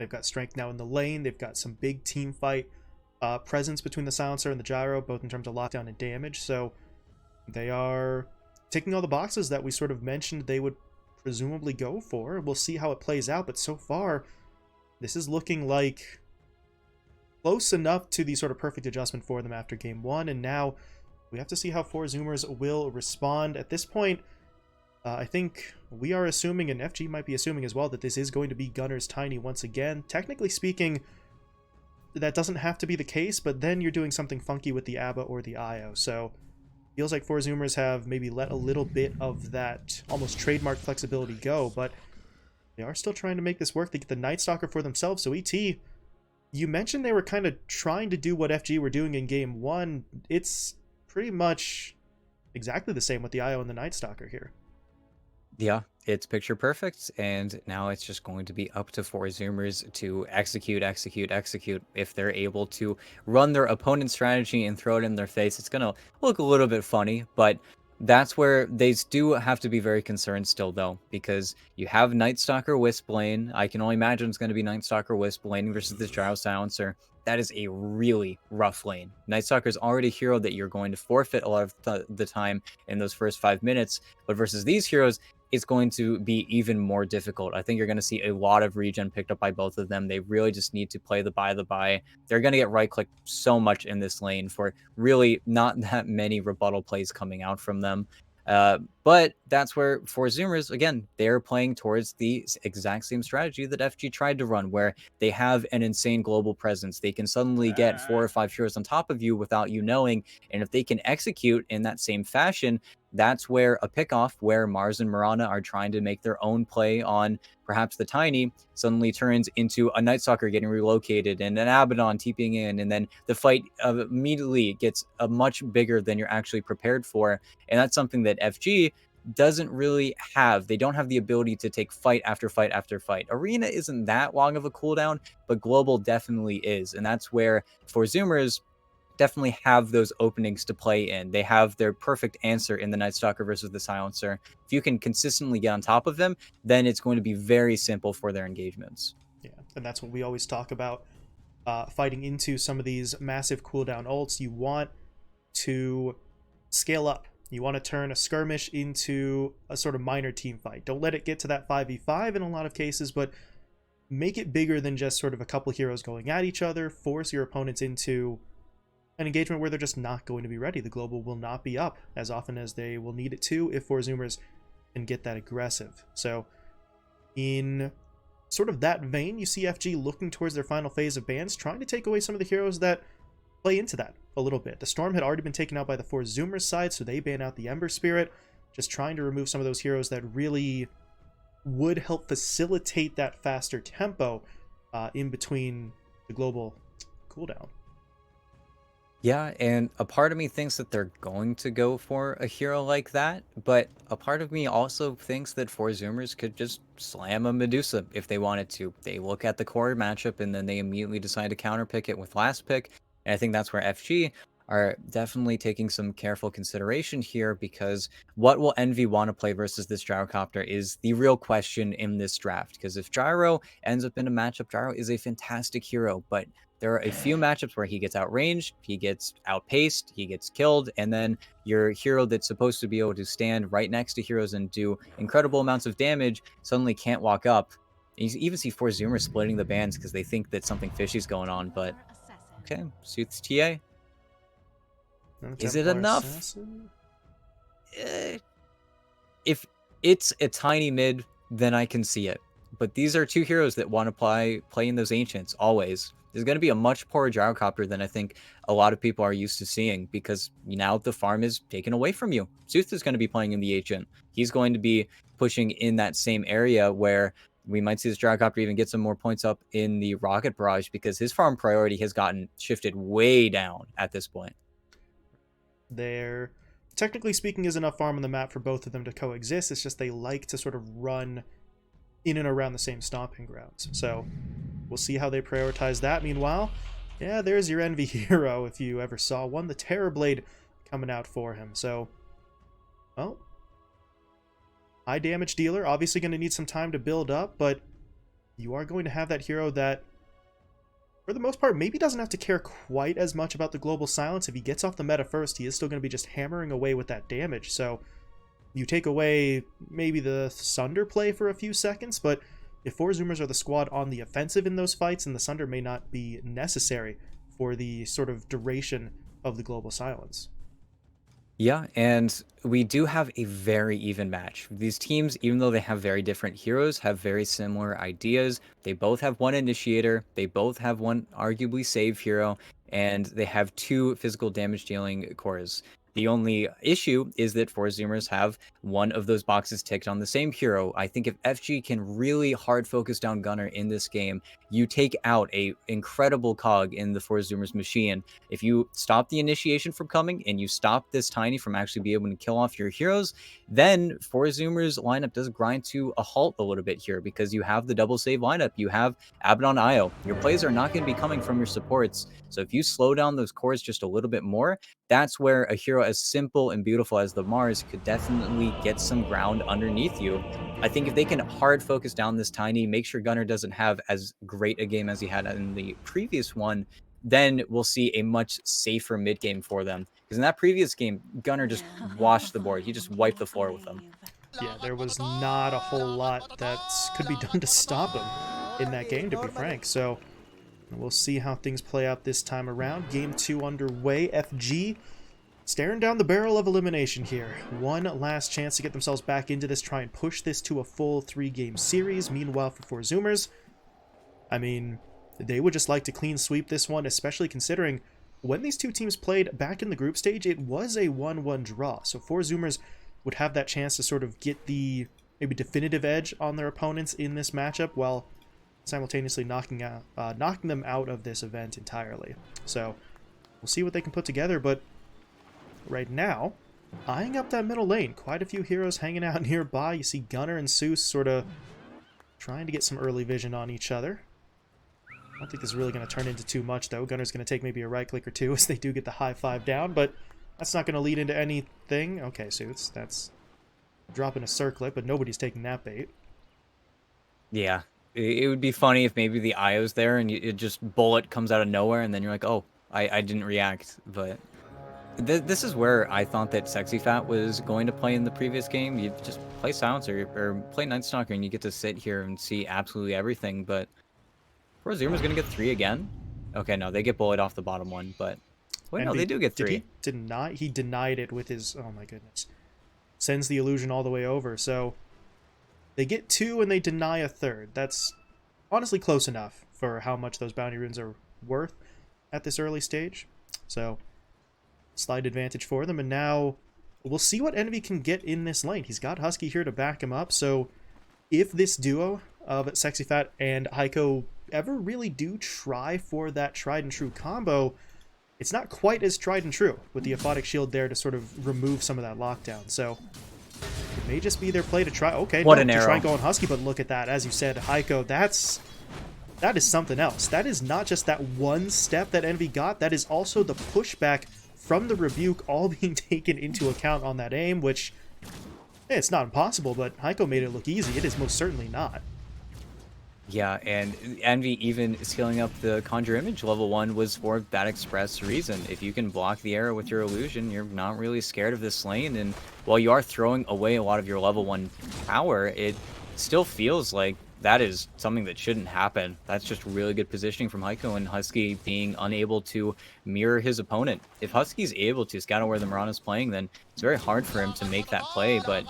They've got strength now in the lane. They've got some big team fight presence between the Silencer and the Gyro, both in terms of lockdown and damage. So they are ticking all the boxes that we sort of mentioned they would presumably go for. We'll see how it plays out, but so far, this is looking like close enough to the sort of perfect adjustment for them after game one, and now we have to see how Four Zoomers will respond. At this point, I think we are assuming, and FG might be assuming as well, that this is going to be Gunner's Tiny once again. Technically speaking, that doesn't have to be the case, but then you're doing something funky with the ABBA or the IO, so feels like Four Zoomers have maybe let a little bit of that almost trademark flexibility go, but they are still trying to make this work. They get the Night Stalker for themselves, so ET, you mentioned they were kind of trying to do what FG were doing in game one. It's pretty much exactly the same with the IO and the Night Stalker here. Yeah, it's picture perfect, and now it's just going to be up to Four Zoomers to execute, execute, execute. If they're able to run their opponent's strategy and throw it in their face, it's going to look a little bit funny, but that's where they do have to be very concerned still, though, because you have Night Stalker Wisp lane. I can only imagine it's going to be Night Stalker Wisp lane versus this Gyro Silencer. That is a really rough lane. Night Stalker is already a hero that you're going to forfeit a lot of the time in those first 5 minutes, but versus these heroes, it's going to be even more difficult. I think you're going to see a lot of regen picked up by both of them. They really just need to play the buy. They're going to get right-clicked so much in this lane for really not that many rebuttal plays coming out from them. But that's where for Zoomers, again, they're playing towards the exact same strategy that FG tried to run, where they have an insane global presence. They can suddenly get 4 or 5 heroes on top of you without you knowing. And if they can execute in that same fashion, that's where a pickoff, where Mars and Mirana are trying to make their own play on perhaps the Tiny, suddenly turns into a Night Stalker getting relocated and an Abaddon TPing in, and then the fight immediately gets much bigger than you're actually prepared for. And that's something that FG doesn't really have. They don't have the ability to take fight after fight after fight. Arena isn't that long of a cooldown, but Global definitely is. And that's where, for Zoomers, definitely have those openings to play in. They have their perfect answer in the Night Stalker versus the Silencer. If you can consistently get on top of them, then it's going to be very simple for their engagements. Yeah, and that's what we always talk about. Fighting into some of these massive cooldown ults, you want to scale up. You want to turn a skirmish into a sort of minor team fight. Don't let it get to that 5v5 in a lot of cases, but make it bigger than just sort of a couple heroes going at each other. Force your opponents into an engagement where they're just not going to be ready. The global will not be up as often as they will need it to if Four Zoomers can get that aggressive. So in sort of that vein, you see FG looking towards their final phase of bans, trying to take away some of the heroes that play into that a little bit. The Storm had already been taken out by the Four Zoomers side, so they ban out the Ember Spirit, just trying to remove some of those heroes that really would help facilitate that faster tempo in between the global cooldown. Yeah, and a part of me thinks that they're going to go for a hero like that, but a part of me also thinks that Four Zoomers could just slam a Medusa if they wanted to. They look at the core matchup and then they immediately decide to counterpick it with last pick, and I think that's where FG are definitely taking some careful consideration here, because what will Envy want to play versus this Gyrocopter is the real question in this draft. Because if Gyro ends up in a matchup, Gyro is a fantastic hero, but there are a few matchups where he gets outranged, he gets outpaced, he gets killed, and then your hero that's supposed to be able to stand right next to heroes and do incredible amounts of damage suddenly can't walk up. And you even see Four Zoomers splitting the bans because they think that something fishy's going on, but okay, Suits TA. Is it Templar enough? Assassin? If it's a tiny mid, then I can see it. But these are two heroes that want to play in those Ancients, always. There's going to be a much poorer Gyrocopter than I think a lot of people are used to seeing, because now the farm is taken away from you. Sooth is going to be playing in the Ancient. He's going to be pushing in that same area where we might see this Gyrocopter even get some more points up in the Rocket Barrage, because his farm priority has gotten shifted way down at this point. There, technically speaking, is enough farm on the map for both of them to coexist. It's just they like to sort of run in and around the same stomping grounds. So we'll see how they prioritize that. Meanwhile, yeah, there's your Envy hero, if you ever saw one. The Terrorblade coming out for him. So, well, high damage dealer. Obviously going to need some time to build up, but you are going to have that hero that, for the most part, maybe doesn't have to care quite as much about the global silence. If he gets off the meta first, he is still going to be just hammering away with that damage. So you take away maybe the Sunder play for a few seconds, but if 4 Zoomers are the squad on the offensive in those fights, and the Sunder may not be necessary for the sort of duration of the global silence. Yeah, and we do have a very even match. These teams, even though they have very different heroes, have very similar ideas. They both have one initiator, they both have one arguably save hero, and they have 2 physical damage dealing cores. The only issue is that 4 Zoomers have one of those boxes ticked on the same hero. I think if FG can really hard focus down Gunner in this game, you take out a incredible cog in the 4 Zoomers machine. If you stop the initiation from coming and you stop this Tiny from actually being able to kill off your heroes, then 4 Zoomers lineup does grind to a halt a little bit here because you have the double save lineup. You have Abaddon Io. Your plays are not going to be coming from your supports. So if you slow down those cores just a little bit more, that's where a hero as simple and beautiful as the Mars could definitely get some ground underneath you. I think if they can hard focus down this Tiny, make sure Gunner doesn't have as great a game as he had in the previous one, then we'll see a much safer mid game for them. Because in that previous game, Gunner just washed the board. He just wiped the floor with them. Yeah, there was not a whole lot that could be done to stop him in that game, to be frank. So we'll see how things play out this time around. Game 2 underway. FG staring down the barrel of elimination here. One last chance to get themselves back into this, try and push this to a full 3-game series. Meanwhile, for 4 Zoomers, I mean, they would just like to clean sweep this one, especially considering when these two teams played back in the group stage, it was a 1-1 draw. So 4 Zoomers would have that chance to sort of get the maybe definitive edge on their opponents in this matchup while simultaneously knocking them out of this event entirely. So we'll see what they can put together, but right now, eyeing up that middle lane, quite a few heroes hanging out nearby. You see Gunner and Seuss sort of trying to get some early vision on each other. I don't think this is really going to turn into too much, though. Gunner's going to take maybe a right click or two as they do get the high 5 down, but that's not going to lead into anything. Okay, Seuss, that's dropping a circlet, but nobody's taking that bait. Yeah, it would be funny if maybe the IO's there and it just bullet comes out of nowhere and then you're like, oh, I didn't react. But this is where I thought that Sexy Fat was going to play in the previous game. You just play Silencer or play Night Stalker and you get to sit here and see absolutely everything. But Rozuma's going to get 3 again. Okay, no, they get bullet off the bottom one, but wait, no, they do get 3. Did he deny? He denied it with his, oh my goodness. Sends the illusion all the way over, so they get 2 and they deny a 3rd. That's honestly close enough for how much those bounty runes are worth at this early stage. So, slight advantage for them, and now we'll see what Envy can get in this lane. He's got Husky here to back him up, so if this duo of Sexy Fat and Heiko ever really do try for that tried and true combo, it's not quite as tried and true with the Aphotic Shield there to sort of remove some of that lockdown. So it may just be their play to try. Okay, what no, an to arrow. try going Husky, but look at that. As you said, Heiko, that is something else. That is not just that one step that Envy got. That is also the pushback from the rebuke all being taken into account on that aim, which it's not impossible, but Heiko made it look easy. It is most certainly not. Yeah, and Envy even scaling up the Conjure Image level 1 was for that express reason. If you can block the arrow with your illusion, you're not really scared of this lane, and while you are throwing away a lot of your level 1 power, it still feels like that is something that shouldn't happen. That's just really good positioning from Heiko, and Husky being unable to mirror his opponent. If Husky's able to scout out where the Mirana's playing, then it's very hard for him to make that play, but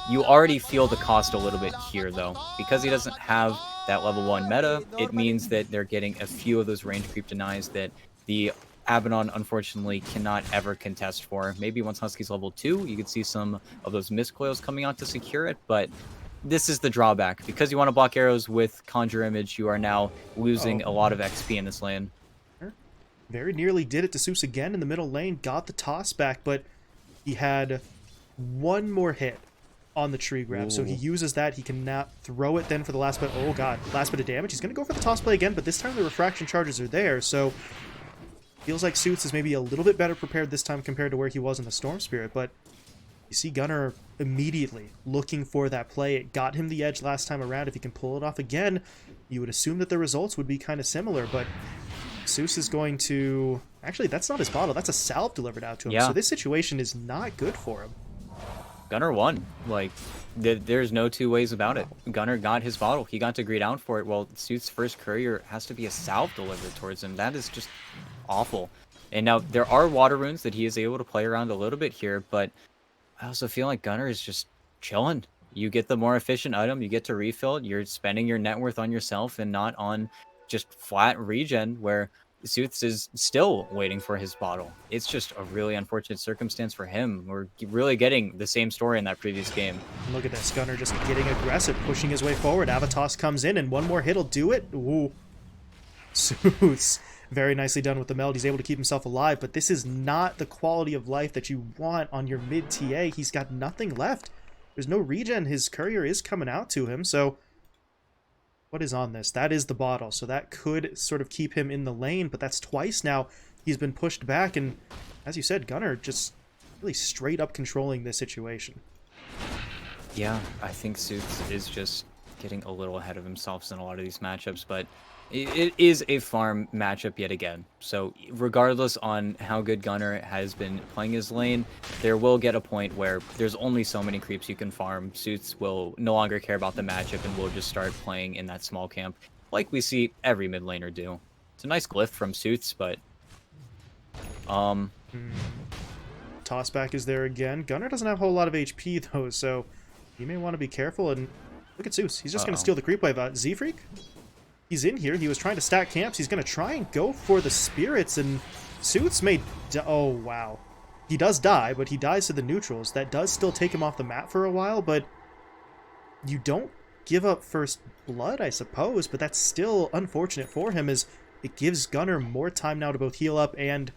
you already feel the cost a little bit here, though. Because he doesn't have that level 1 meta, it means that they're getting a few of those range creep denies that the Abaddon unfortunately cannot ever contest for. Maybe once Husky's level 2, you could see some of those miscoils coming out to secure it, but this is the drawback. Because you want to block arrows with Conjure Image, you are now losing a lot of XP in this lane. Very nearly did it to Seuss again in the middle lane, got the toss back, but he had one more hit on the tree grab. Ooh. So he uses that. He cannot throw it then for the last bit. Oh god, last bit of damage. He's going to go for the toss play again, but this time the refraction charges are there, so feels like Seuss is maybe a little bit better prepared this time compared to where he was in the Storm Spirit, but You see Gunnar immediately looking for that play. It got him the edge last time around. If he can pull it off again, you would assume that the results would be kind of similar, but Zeus is going to... Actually, that's not his bottle. That's a salve delivered out to him. Yeah. So this situation is not good for him. Gunnar won. Like, there's no two ways about it. Gunnar got his bottle. He got to greet out for it. Well, Suit's first courier has to be a salve delivered towards him. That is just awful. And now there are water runes that he is able to play around a little bit here, but I also feel like Gunnar is just chilling. You get the more efficient item, you get to refill it, you're spending your net worth on yourself and not on just flat regen where Suits is still waiting for his bottle. It's just a really unfortunate circumstance for him. We're really getting the same story in that previous game. Look at this. Gunnar just getting aggressive, pushing his way forward. Avatos comes in, and one more hit will do it. Ooh. Suits. Very nicely done with the meld. He's able to keep himself alive, but this is not the quality of life that you want on your mid-TA. He's got nothing left. There's no regen. His courier is coming out to him, so... What is on this? That is the bottle, so that could sort of keep him in the lane, but that's twice now he's been pushed back, and as you said, Gunnar just really straight up controlling this situation. Yeah, I think Suits is just getting a little ahead of himself in a lot of these matchups, but it is a farm matchup yet again. So regardless on how good Gunnar has been playing his lane, there will get a point where there's only so many creeps you can farm. Suits will no longer care about the matchup and will just start playing in that small camp like we see every mid laner do. It's a nice glyph from Suits, but... Tossback is there again. Gunnar doesn't have a whole lot of HP though, so you may want to be careful. And look at Zeus. He's just going to steal the creep wave. Z-Freak? He's in here. He was trying to stack camps. He's going to try and go for the spirits, and Suits may... Oh, wow. He does die, but he dies to the neutrals. That does still take him off the map for a while, but you don't give up first blood, I suppose, but that's still unfortunate for him, as it gives Gunnar more time now to both heal up and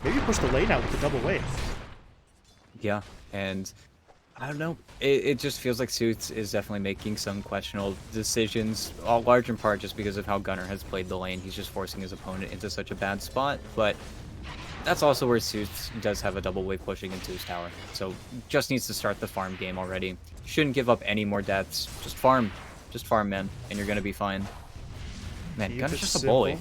maybe push the lane out with the double wave. Yeah, and I don't know. It just feels like Suits is definitely making some questionable decisions, all large in part just because of how Gunnar has played the lane. He's just forcing his opponent into such a bad spot, but that's also where Suits does have a double wave pushing into his tower. So just needs to start the farm game already. Shouldn't give up any more deaths. Just farm. Just farm, man, and you're going to be fine. Man, Gunnar's just a bully.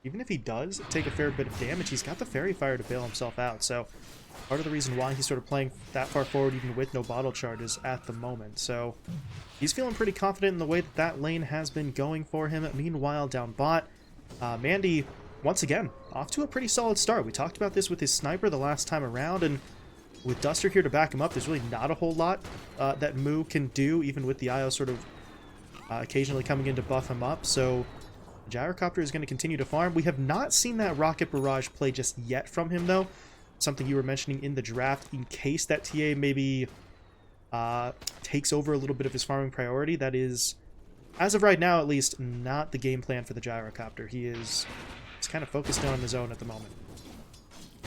Even if he does take a fair bit of damage, he's got the Fairy Fire to bail himself out, so part of the reason why he's sort of playing that far forward even with no bottle charges at the moment. So he's feeling pretty confident in the way that that lane has been going for him. Meanwhile, down bot, Mandy, once again, off to a pretty solid start. We talked about this with his sniper the last time around, and with Duster here to back him up, there's really not a whole lot that Moo can do, even with the IO sort of occasionally coming in to buff him up. So Gyrocopter is going to continue to farm. We have not seen that Rocket Barrage play just yet from him, though. Something you were mentioning in the draft, in case that TA maybe takes over a little bit of his farming priority. That is, as of right now at least, not the game plan for the Gyrocopter. He's kind of focused on his own at the moment.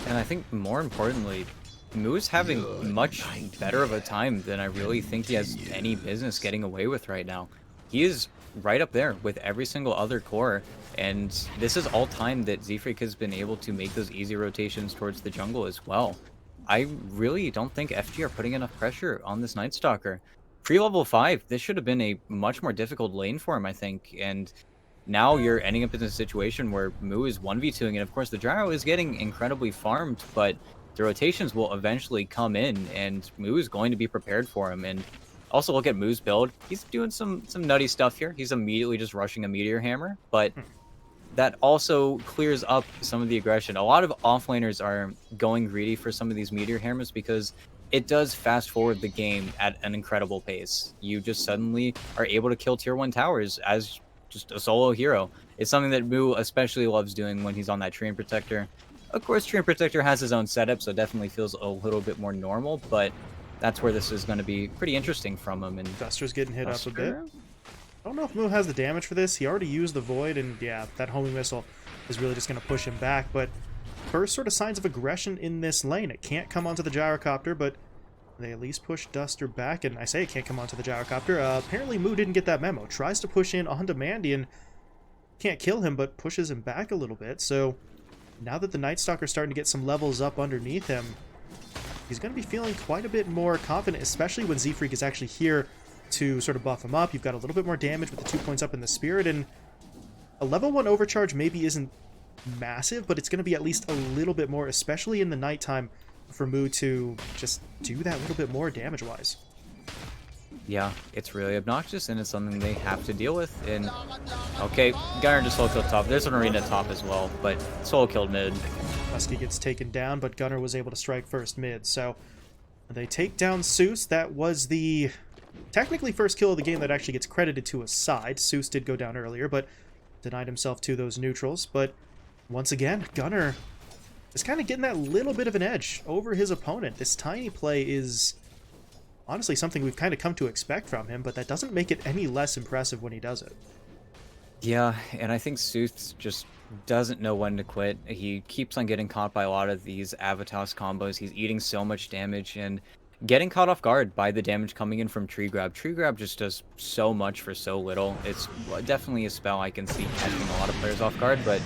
And I think more importantly, Moo's having much better of a time than I really think he has any business getting away with right now. He is right up there with every single other core, and this is all time that Z-Freak has been able to make those easy rotations towards the jungle as well. I really don't think FG are putting enough pressure on this Night Stalker. Pre-level 5, this should have been a much more difficult lane for him, I think, and now you're ending up in a situation where Moo is 1v2ing, and of course the Gyro is getting incredibly farmed, but the rotations will eventually come in, and Moo is going to be prepared for him. And also look at Moo's build. He's doing some nutty stuff here. He's immediately just rushing a Meteor Hammer, but that also clears up some of the aggression. A lot of offlaners are going greedy for some of these Meteor Hammers because it does fast forward the game at an incredible pace. You just suddenly are able to kill tier 1 towers as just a solo hero. It's something that Moo especially loves doing when he's on that Treant Protector. Of course, Treant Protector has his own setup, so it definitely feels a little bit more normal, but that's where this is going to be pretty interesting from him. And Duster's getting hit up a bit. I don't know if Moo has the damage for this. He already used the Void, and yeah, that homing missile is really just going to push him back. But first sort of signs of aggression in this lane. It can't come onto the Gyrocopter, but they at least push Duster back. And I say it can't come onto the Gyrocopter. Apparently Moo didn't get that memo. Tries to push in onto Mandy and can't kill him, but pushes him back a little bit. So Now that the Night Stalker's starting to get some levels up underneath him, he's going to be feeling quite a bit more confident, especially when Z-Freak is actually here to sort of buff him up. You've got a little bit more damage with the 2 points up in the Spirit, and a level 1 overcharge maybe isn't massive, but it's going to be at least a little bit more, especially in the nighttime, for Mu to just do that little bit more damage-wise. Yeah, it's really obnoxious, and it's something they have to deal with. And okay, Gunner just solo killed top. There's an arena top as well, but solo killed mid. Husky gets taken down, but Gunner was able to strike first mid. So they take down Seuss. That was the technically first kill of the game that actually gets credited to a side. Seuss did go down earlier, but denied himself to those neutrals. But once again, Gunner is kind of getting that little bit of an edge over his opponent. This tiny play is honestly something we've kind of come to expect from him, but that doesn't make it any less impressive when he does it. Yeah, and I think Sooth just doesn't know when to quit. He keeps on getting caught by a lot of these Avatos combos. He's eating so much damage and getting caught off guard by the damage coming in from Tree Grab. Tree Grab just does so much for so little. It's definitely a spell I can see catching a lot of players off guard, but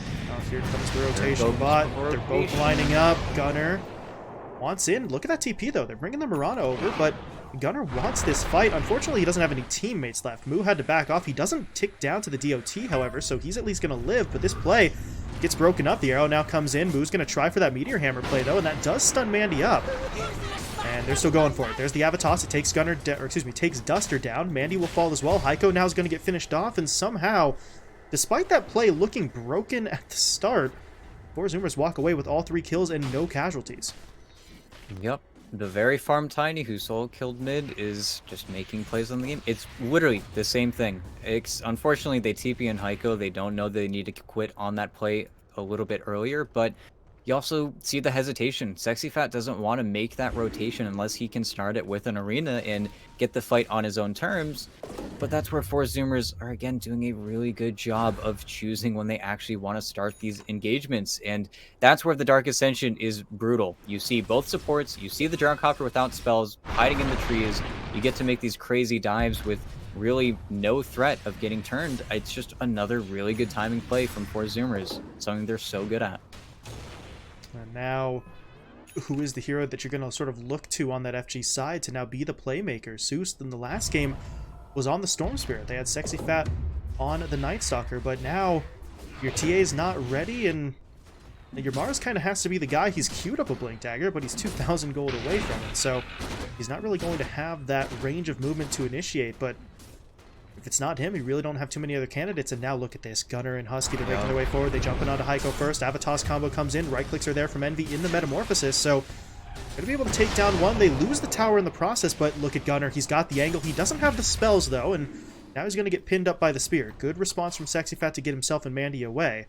here comes the rotation bot. They're both lining up. Gunner wants in. Look at that TP, though. They're bringing the Mirana over, but Gunner wants this fight. Unfortunately, he doesn't have any teammates left. Mu had to back off. He doesn't tick down to the DOT, however, so he's at least going to live, but this play gets broken up. The arrow now comes in. Mu's going to try for that Meteor Hammer play, though, and that does stun Mandy up. And they're still going for it. There's the Avatos. It takes takes Duster down. Mandy will fall as well. Heiko now is going to get finished off, and somehow, despite that play looking broken at the start, Four Zoomers walk away with all 3 kills and no casualties. Yep. The very farm Tiny who solo killed mid is just making plays on the game. It's literally the same thing. Unfortunately, they TP and Heiko. They don't know they need to quit on that play a little bit earlier, but you also see the hesitation. Sexy Fat doesn't want to make that rotation unless he can start it with an arena and get the fight on his own terms. But that's where Four Zoomers are, again, doing a really good job of choosing when they actually want to start these engagements. And that's where the Dark Ascension is brutal. You see both supports, you see the Gyrocopter without spells, hiding in the trees. You get to make these crazy dives with really no threat of getting turned. It's just another really good timing play from Four Zoomers, something they're so good at. And now, who is the hero that you're going to sort of look to on that FG side to now be the playmaker? Seuss in the last game was on the Storm Spirit. They had Sexy Fat on the Night Stalker, but now your TA is not ready, and your Mars kind of has to be the guy. He's queued up a Blink Dagger, but he's 2,000 gold away from it, so he's not really going to have that range of movement to initiate, but if it's not him, you really don't have too many other candidates. And now look at this. Gunner and Husky, they're making their way forward. They jump in onto Heiko first. Avatos combo comes in. Right clicks are there from Envy in the Metamorphosis. So going to be able to take down one. They lose the tower in the process, but look at Gunner. He's got the angle. He doesn't have the spells, though, and now he's going to get pinned up by the spear. Good response from Sexy Fat to get himself and Mandy away.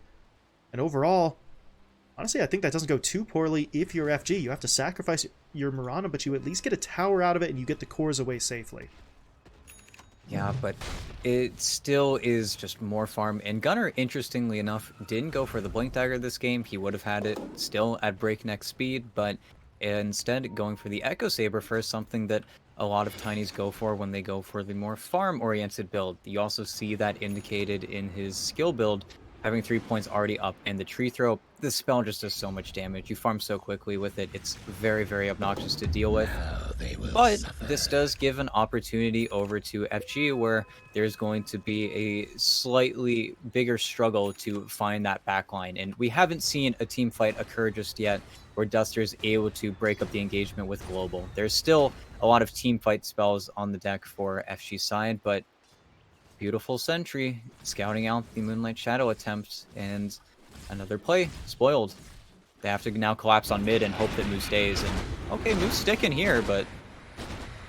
And overall, honestly, I think that doesn't go too poorly if you're FG. You have to sacrifice your Mirana, but you at least get a tower out of it, and you get the cores away safely. Yeah, but it still is just more farm. And Gunner, interestingly enough, didn't go for the Blink Dagger this game. He would have had it still at breakneck speed, but instead going for the Echo Saber first, something that a lot of Tinies go for when they go for the more farm-oriented build. You also see that indicated in his skill build, having 3 points already up, and the Tree Throw, this spell just does so much damage. You farm so quickly with it, it's very, very obnoxious to deal with. But this does give an opportunity over to FG where there's going to be a slightly bigger struggle to find that backline. And we haven't seen a team fight occur just yet where Duster's able to break up the engagement with Global. There's still a lot of team fight spells on the deck for FG side, but beautiful Sentry scouting out the Moonlight Shadow attempt, and another play spoiled. They have to now collapse on mid and hope that Moose stays. And okay, Moose sticking here, but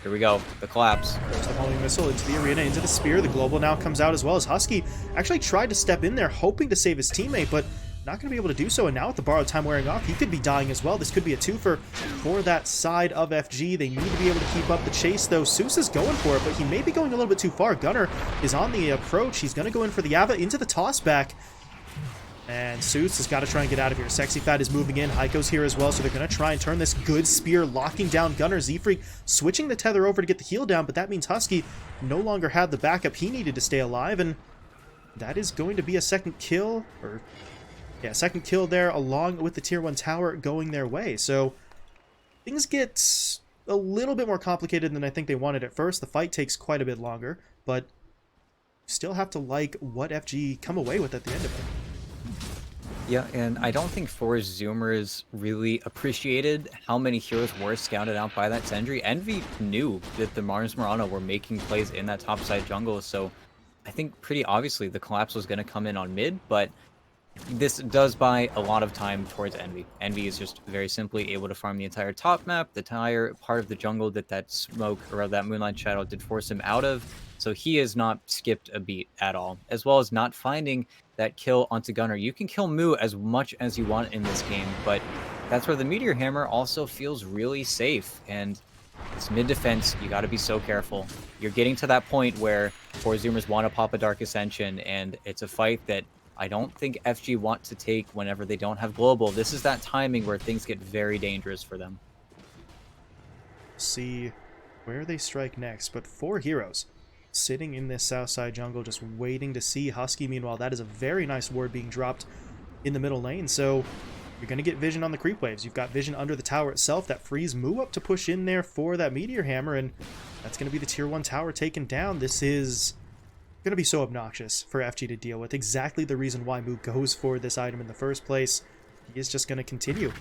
here we go, the collapse. There's the homing missile into the arena, into the spear. The Global now comes out as well as Husky actually tried to step in there, hoping to save his teammate, but not going to be able to do so. And now with the borrowed time wearing off, he could be dying as well. This could be a twofer for that side of FG. They need to be able to keep up the chase, though. Seuss is going for it, but he may be going a little bit too far. Gunner is on the approach. He's going to go in for the Ava into the toss back. And Seuss has got to try and get out of here. Sexy Fat is moving in. Heiko's here as well, so they're going to try and turn this good spear, locking down Gunner. Z-Freak switching the tether over to get the heal down, but that means Husky no longer had the backup he needed to stay alive, and that is going to be a second kill, or Yeah, second kill there, along with the tier 1 tower going their way. So things get a little bit more complicated than I think they wanted at first. The fight takes quite a bit longer, but still have to like what FG come away with at the end of it. Yeah, and I don't think Forest Zoomers really appreciated how many heroes were scouted out by that Sentry. Envy knew that the Mars Murano were making plays in that topside jungle, so I think pretty obviously the collapse was going to come in on mid, but this does buy a lot of time towards Envy. Envy is just very simply able to farm the entire top map, the entire part of the jungle that smoke or that Moonlight Shadow did force him out of. So he has not skipped a beat at all, as well as not finding that kill onto Gunner. You can kill Moo as much as you want in this game, but that's where the Meteor Hammer also feels really safe. And it's mid defense, you got to be so careful. You're getting to that point where four Zoomers want to pop a Dark Ascension, and it's a fight that I don't think FG want to take whenever they don't have global. This is that timing where things get very dangerous for them. See where they strike next, but 4 heroes sitting in this south side jungle just waiting to see Husky. Meanwhile, that is a very nice ward being dropped in the middle lane, so you're going to get vision on the creep waves. You've got vision under the tower itself that frees Moo up to push in there for that Meteor Hammer, and that's going to be the tier 1 tower taken down. This is going to be so obnoxious for FG to deal with. Exactly the reason why Moo goes for this item in the first place. He is just going to continue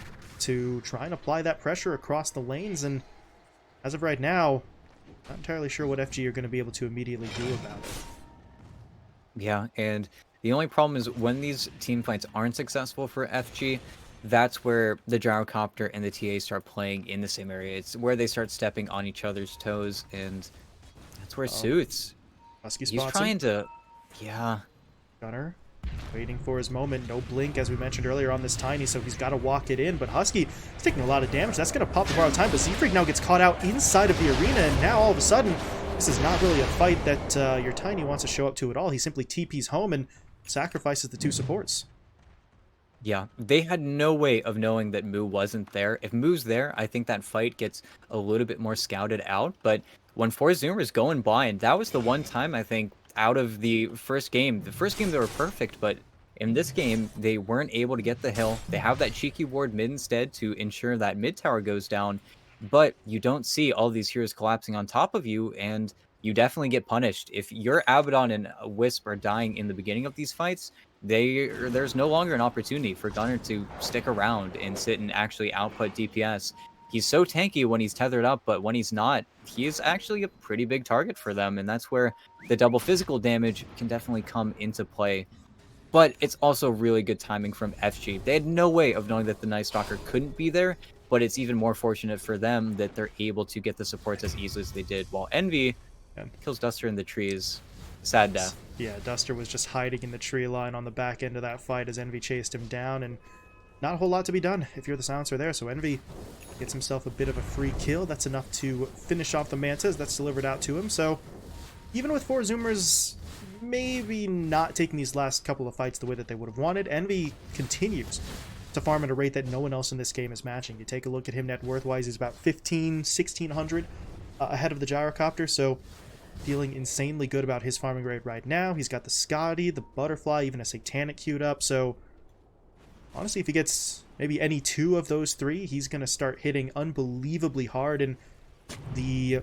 to try and apply that pressure across the lanes, and as of right now, not entirely sure what FG are going to be able to immediately do about it. Yeah, and the only problem is when these team fights aren't successful for FG, that's where the Gyrocopter and the TA start playing in the same area. It's where they start stepping on each other's toes, and that's where Suits. Husky He's spots trying him. to, yeah. Gunner waiting for his moment. No blink, as we mentioned earlier, on this Tiny, so he's got to walk it in. But Husky is taking a lot of damage. That's going to pop the borrowed time, but Z-Freak now gets caught out inside of the arena, and now all of a sudden, this is not really a fight that your Tiny wants to show up to at all. He simply TPs home and sacrifices the 2 supports. Yeah, they had no way of knowing that Moo wasn't there. If Moo's there, I think that fight gets a little bit more scouted out. But when 4 Zoomers go in blind, that was the one time I think out of the first game they were perfect, but in this game, they weren't able to get the hill. They have that cheeky ward mid instead to ensure that mid tower goes down, but you don't see all these heroes collapsing on top of you, and you definitely get punished. If your Abaddon and Wisp are dying in the beginning of these fights, there's no longer an opportunity for Gunner to stick around and sit and actually output DPS. He's so tanky when he's tethered up, but when he's not, he is actually a pretty big target for them, and that's where the double physical damage can definitely come into play. But it's also really good timing from FG. They had no way of knowing that the Night Stalker couldn't be there, but it's even more fortunate for them that they're able to get the supports as easily as they did, while Envy kills Duster in the trees. Sad death. Yeah, Duster was just hiding in the tree line on the back end of that fight as Envy chased him down, and not a whole lot to be done if you're the silencer there. So Envy gets himself a bit of a free kill. That's enough to finish off the Mantas. That's delivered out to him. So even with 4 Zoomers maybe not taking these last couple of fights the way that they would have wanted, Envy continues to farm at a rate that no one else in this game is matching. You take a look at him net worth-wise, he's about 1,600 ahead of the Gyrocopter, so feeling insanely good about his farming rate right now. He's got the Scotty, the Butterfly, even a Satanic queued up, so honestly, if he gets maybe any 2 of those 3, he's going to start hitting unbelievably hard, and the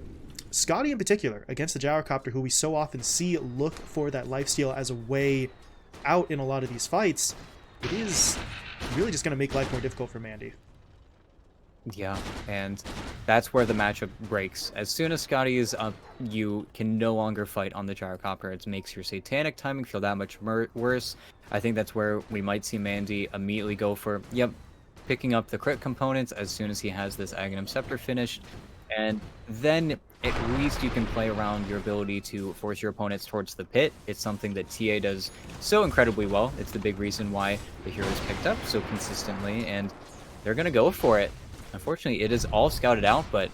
Scotty in particular, against the Gyrocopter, who we so often see look for that lifesteal as a way out in a lot of these fights, it is really just going to make life more difficult for Mandy. Yeah, and that's where the matchup breaks. As soon as Scotty is up, you can no longer fight on the Gyrocopter. It makes your Satanic timing feel that much worse. I think that's where we might see Mandy immediately go for, picking up the crit components as soon as he has this Aghanim Scepter finished. And then at least you can play around your ability to force your opponents towards the pit. It's something that TA does so incredibly well. It's the big reason why the heroes picked up so consistently, and they're going to go for it. Unfortunately, it is all scouted out, but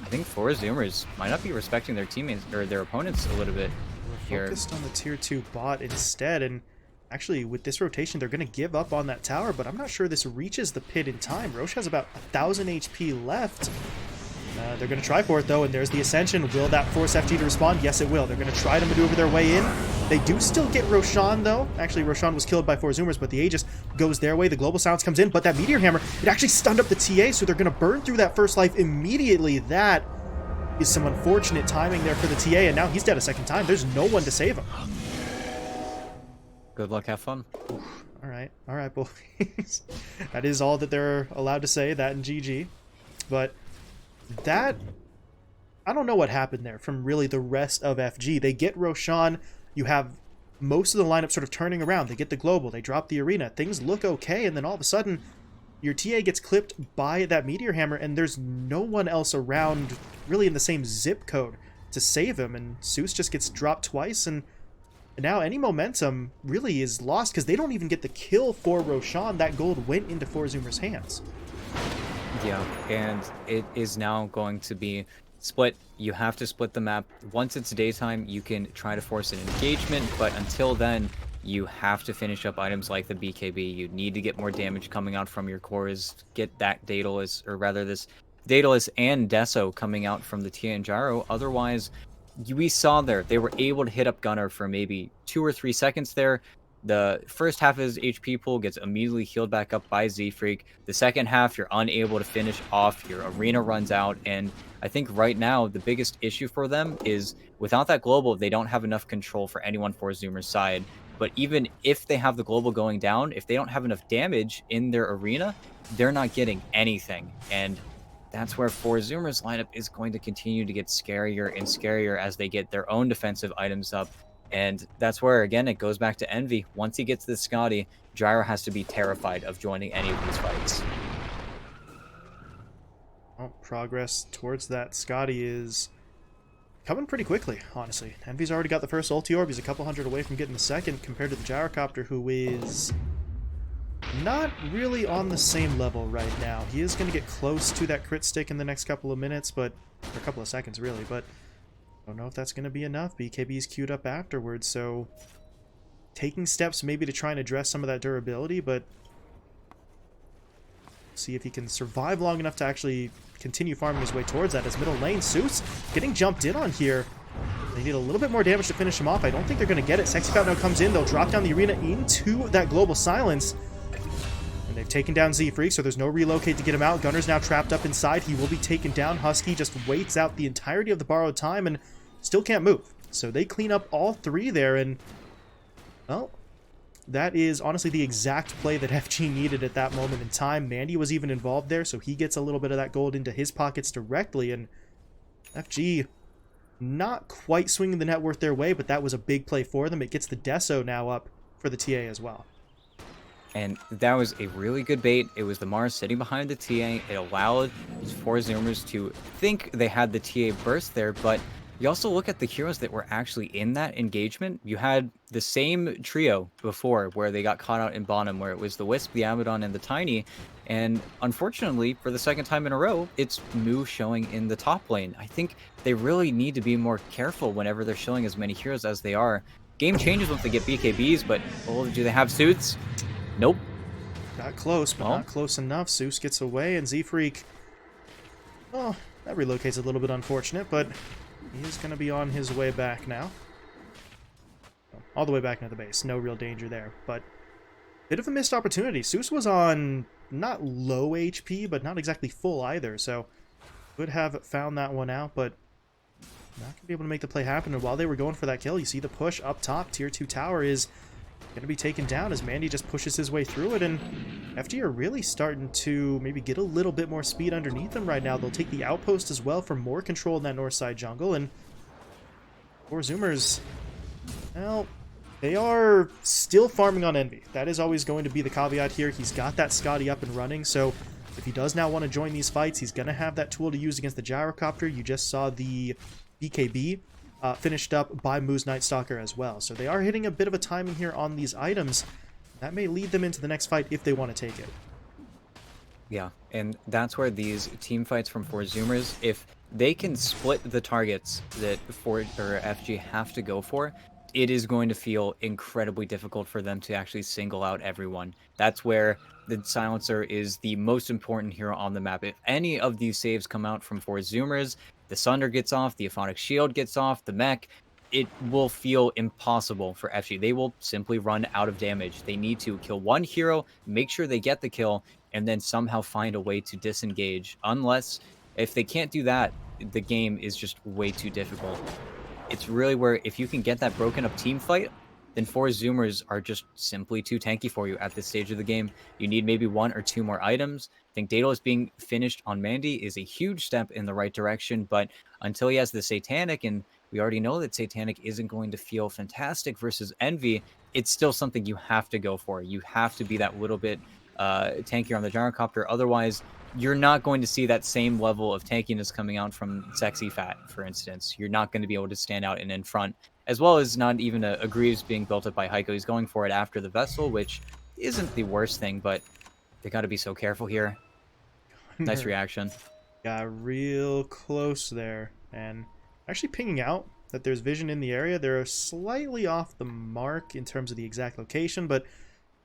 I think 4 Zoomers might not be respecting their teammates or their opponents a little bit here. We're focused on the tier 2 bot instead, and actually with this rotation they're going to give up on that tower, but I'm not sure this reaches the pit in time. Roche has about 1,000 HP left. They're going to try for it, though, and there's the Ascension. Will that force FG to respond? Yes, it will. They're going to try to maneuver their way in. They do still get Roshan, though. Actually, Roshan was killed by 4 Zoomers, but the Aegis goes their way. The Global Silence comes in, but that Meteor Hammer, it actually stunned up the TA, so they're going to burn through that first life immediately. That is some unfortunate timing there for the TA, and now he's dead a second time. There's no one to save him. Good luck, have fun. All right, boys. That is all that they're allowed to say, that and GG. But that, I don't know what happened there from really the rest of FG. They get Roshan, you have most of the lineup sort of turning around. They get the global, they drop the arena, things look okay, and then all of a sudden, your TA gets clipped by that Meteor Hammer, and there's no one else around really in the same zip code to save him, and Zeus just gets dropped twice, and now any momentum really is lost because they don't even get the kill for Roshan. That gold went into 4 Zoomers' hands. Yeah, and it is now going to be split. You have to split the map. Once it's daytime, you can try to force an engagement, but until then, you have to finish up items like the BKB. You need to get more damage coming out from your cores, get that Daedalus, or rather this Daedalus and Deso coming out from the Tia and Gyro. Otherwise, we saw there, they were able to hit up Gunnar for maybe 2 or 3 seconds there. The first half of his HP pool gets immediately healed back up by Z-Freak. The second half, you're unable to finish off. Your arena runs out. And I think right now, the biggest issue for them is without that global, they don't have enough control for anyone for Zoomer's side. But even if they have the global going down, if they don't have enough damage in their arena, they're not getting anything. And that's where 4 Zoomers lineup is going to continue to get scarier and scarier as they get their own defensive items up. And that's where, again, it goes back to Envy. Once he gets this Scotty, Gyro has to be terrified of joining any of these fights. Well, progress towards that Scotty is coming pretty quickly, honestly. Envy's already got the first ulti orb. He's a couple hundred away from getting the second compared to the Gyrocopter, who is not really on the same level right now. He is going to get close to that crit stick in the next couple of minutes, but or a couple of seconds, really, but I don't know if that's going to be enough. BKB's queued up afterwards, so taking steps maybe to try and address some of that durability, but see if he can survive long enough to actually continue farming his way towards that. As middle lane, Zeus getting jumped in on here. They need a little bit more damage to finish him off. I don't think they're going to get it. Sexy Fountain now comes in. They'll drop down the arena into that global silence. And they've taken down Z-Freak, so there's no relocate to get him out. Gunner's now trapped up inside. He will be taken down. Husky just waits out the entirety of the borrowed time and still can't move. So they clean up all 3 there, and well, that is honestly the exact play that FG needed at that moment in time. Mandy was even involved there, so he gets a little bit of that gold into his pockets directly, and FG not quite swinging the net worth their way, but that was a big play for them. It gets the Deso now up for the TA as well. And that was a really good bait. It was the Mars sitting behind the TA. It allowed these 4 Zoomers to think they had the TA burst there, but you also look at the heroes that were actually in that engagement. You had the same trio before where they got caught out in bottom, where it was the Wisp, the Abaddon, and the Tiny. And unfortunately, for the second time in a row, it's Moo showing in the top lane. I think they really need to be more careful whenever they're showing as many heroes as they are. Game changes once they get BKBs, but oh, do they have suits? Nope. Got close, but not close enough. Zeus gets away, and Z-Freak, oh, that relocate's a little bit unfortunate, but he is going to be on his way back now. All the way back into the base. No real danger there, but bit of a missed opportunity. Zeus was on not low HP, but not exactly full either, so could have found that one out, but not going to be able to make the play happen. And while they were going for that kill, you see the push up top. Tier 2 tower is going to be taken down as Mandy just pushes his way through it, and FG are really starting to maybe get a little bit more speed underneath them right now. They'll take the outpost as well for more control in that north side jungle, and 4 Zoomers, well, they are still farming on Envy. That is always going to be the caveat here. He's got that Scotty up and running, so if he does now want to join these fights, he's going to have that tool to use against the Gyrocopter. You just saw the BKB finished up by Moo's Night Stalker as well. So they are hitting a bit of a timing here on these items. That may lead them into the next fight if they want to take it. Yeah, and that's where these team fights from 4 Zoomers, if they can split the targets that FG have to go for, it is going to feel incredibly difficult for them to actually single out everyone. That's where the silencer is the most important hero on the map. If any of these saves come out from 4 Zoomers, the Sunder gets off, the Aphonic Shield gets off, the mech, it will feel impossible for FG. They will simply run out of damage. They need to kill one hero, make sure they get the kill, and then somehow find a way to disengage. Unless, if they can't do that, the game is just way too difficult. It's really where if you can get that broken up team fight, then 4 Zoomers are just simply too tanky for you at this stage of the game. You need maybe 1 or 2 more items. I think Daedalus being finished on Mandy is a huge step in the right direction, but until he has the Satanic, and we already know that Satanic isn't going to feel fantastic versus Envy, it's still something you have to go for. You have to be that little bit tankier on the gyrocopter. Otherwise, you're not going to see that same level of tankiness coming out from Sexy Fat, for instance. You're not going to be able to stand out and in front, as well as not even a Greaves being built up by Heiko. He's going for it after the Vessel, which isn't the worst thing, but they got to be so careful here. Nice reaction. Got real close there, and actually pinging out that there's vision in the area. They're slightly off the mark in terms of the exact location, but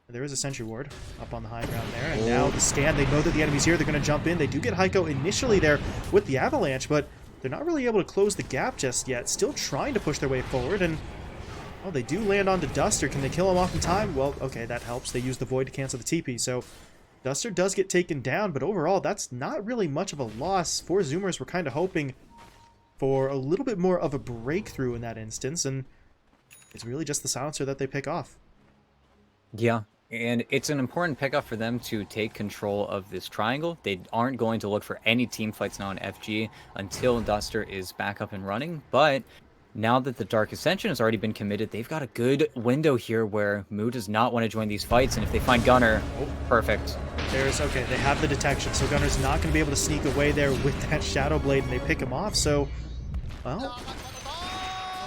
there is a sentry ward up on the high ground there, and now the scan, they know that the enemy's here, they're going to jump in. They do get Heiko initially there with the avalanche, but they're not really able to close the gap just yet. Still trying to push their way forward, and oh, they do land onto Duster. Can they kill him off in time? Well, okay, that helps. They use the Void to cancel the TP, so Duster does get taken down, but overall, that's not really much of a loss. 4 Zoomers were kind of hoping for a little bit more of a breakthrough in that instance, and it's really just the silencer that they pick off. Yeah, and it's an important pickup for them to take control of this triangle. They aren't going to look for any team fights now in FG until Duster is back up and running, but now that the Dark Ascension has already been committed, they've got a good window here where Moo does not want to join these fights, and if they find Gunner, perfect. Okay, they have the detection, so Gunner's not going to be able to sneak away there with that Shadow Blade, and they pick him off, so, well,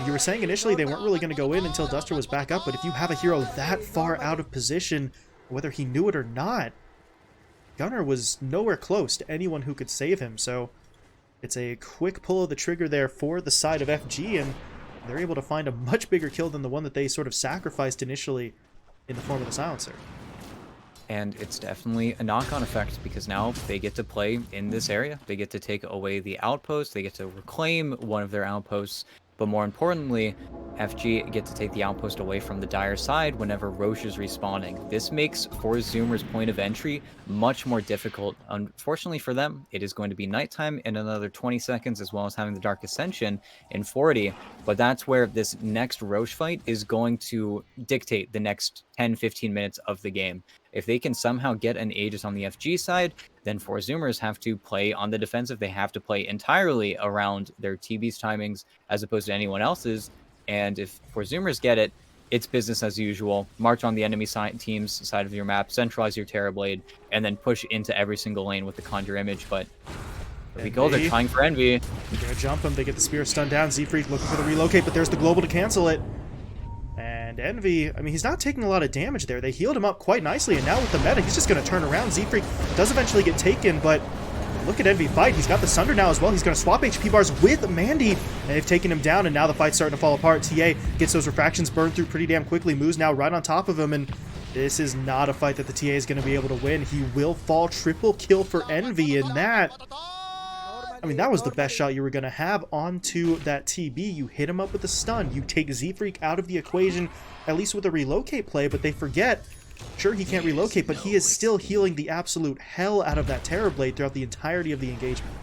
you were saying initially they weren't really going to go in until Duster was back up, but if you have a hero that far out of position, whether he knew it or not, Gunner was nowhere close to anyone who could save him, so it's a quick pull of the trigger there for the side of FG, and they're able to find a much bigger kill than the one that they sort of sacrificed initially in the form of the silencer. And it's definitely a knock-on effect because now they get to play in this area. They get to take away the outpost. They get to reclaim one of their outposts. But more importantly, FG get to take the outpost away from the Dire side whenever Roche is respawning. This makes 4 Zoomers' point of entry much more difficult. Unfortunately for them, it is going to be nighttime in another 20 seconds, as well as having the Dark Ascension in 40. But that's where this next Roche fight is going to dictate the next 10-15 minutes of the game. If they can somehow get an Aegis on the FG side, then 4 Zoomers have to play on the defensive. They have to play entirely around their TB's timings as opposed to anyone else's. And if 4 Zoomers get it, it's business as usual. March on the enemy team's side of your map, centralize your Terrorblade, and then push into every single lane with the Conjure Image. But there we go, they're trying for Envy. They're going to jump him. They get the Spear stunned down. Z-Freak looking for the relocate, but there's the Global to cancel it. And Envy, I mean, he's not taking a lot of damage there. They healed him up quite nicely, and now with the meta, he's just going to turn around. Z-Freak does eventually get taken, but look at Envy fight. He's got the Sunder now as well. He's going to swap HP bars with Mandy, and they've taken him down, and now the fight's starting to fall apart. TA gets those refractions burned through pretty damn quickly. Moo's now right on top of him, and this is not a fight that the TA is going to be able to win. He will fall. Triple kill for Envy, and that, I mean, that was the best shot you were going to have onto that TB. You hit him up with a stun. You take Z-Freak out of the equation, at least with a relocate play, but they forget, sure, he can't relocate, but he is still healing the absolute hell out of that Terrorblade throughout the entirety of the engagement.